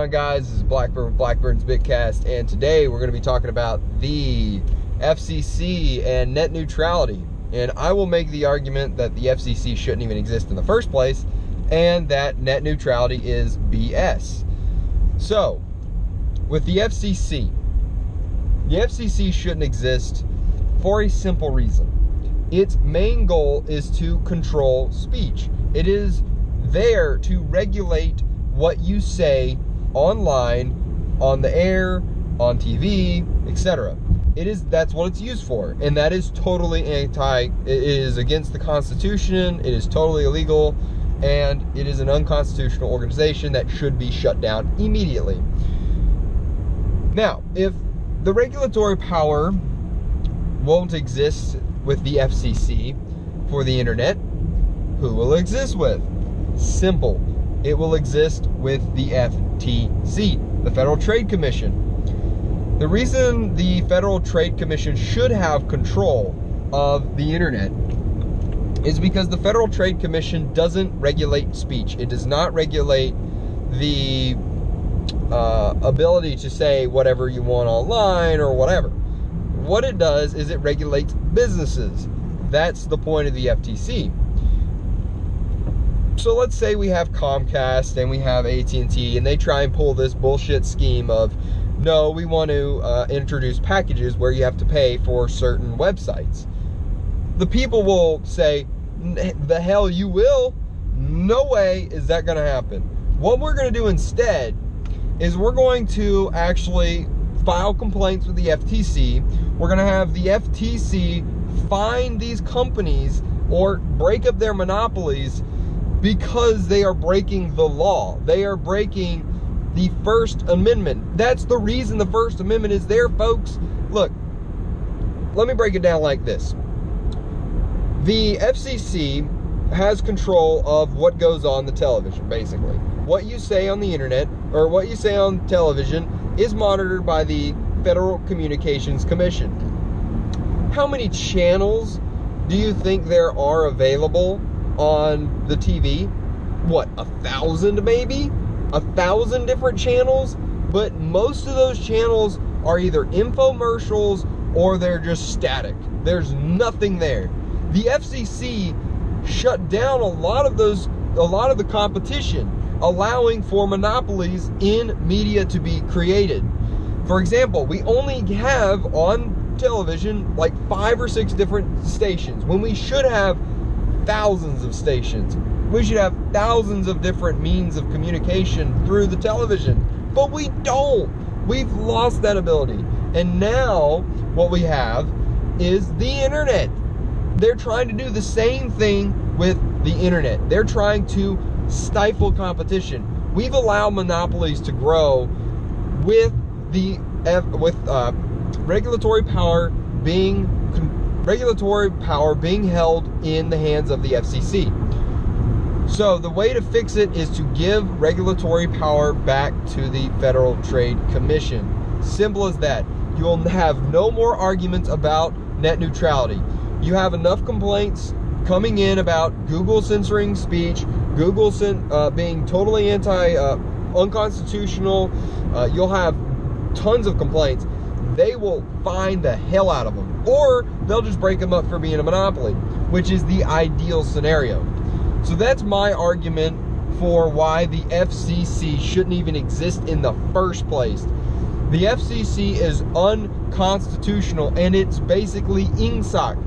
on, guys? This is Blackburn with Blackburn's Bitcast, and today we're going to be talking about the FCC and net neutrality. And I will make the argument that the FCC shouldn't even exist in the first place, and that net neutrality is BS. So, with the FCC shouldn't exist for a simple reason. Its main goal is to control speech. It is there to regulate what you say online, on the air, on TV, etc. That's what it's used for, and that is totally it is against the Constitution, it is totally illegal, and it is an unconstitutional organization that should be shut down immediately. Now, if the regulatory power won't exist with the FCC for the internet, who will exist with? Simple. It will exist with the FTC, the Federal Trade Commission. The reason the Federal Trade Commission should have control of the internet is because the Federal Trade Commission doesn't regulate speech. It does not regulate the ability to say whatever you want online or whatever. What it does is it regulates businesses. That's the point of the FTC. So let's say we have Comcast and we have at&t, and they try and pull this bullshit scheme of, no, we want to introduce packages where you have to pay for certain websites. The people will say, the hell you will. No way is that going to happen. What we're going to do instead is we're going to actually file complaints with the FTC. We're going to have the FTC fine these companies or break up their monopolies because they are breaking the law. They are breaking the First Amendment. That's the reason the First Amendment is there, folks. Look, let me break it down like this. The FCC has control of what goes on the television, basically. What you say on the internet, or what you say on television, is monitored by the Federal Communications Commission. How many channels do you think there are available on the TV? What, 1,000 maybe? 1,000 different channels? But most of those channels are either infomercials or they're just static. There's nothing there. The FCC shut down a lot of the competition, allowing for monopolies in media to be created. For example, we only have on television like 5 or 6 different stations when we should have thousands of stations. We should have thousands of different means of communication through the television, but we don't. We've lost that ability. And now what we have is the internet. They're trying to do the same thing with the internet. They're trying to stifle competition. We've allowed monopolies to grow with regulatory power being held in the hands of the FCC. So the way to fix it is to give regulatory power back to the Federal Trade Commission. Simple as that. You will have no more arguments about net neutrality. You have enough complaints coming in about Google censoring speech, Google being totally unconstitutional. You'll have tons of complaints. They will fine the hell out of them, or they'll just break them up for being a monopoly, which is the ideal scenario. So that's my argument for why the FCC shouldn't even exist in the first place. The FCC is unconstitutional, and it's basically INGSOC,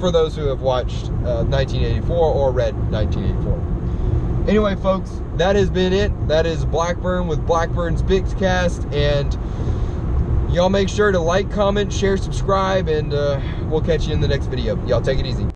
for those who have watched 1984 or read 1984. Anyway, folks, that has been it. That is Blackburn with Blackburn's Bitcast, and y'all make sure to like, comment, share, subscribe, and we'll catch you in the next video. Y'all take it easy.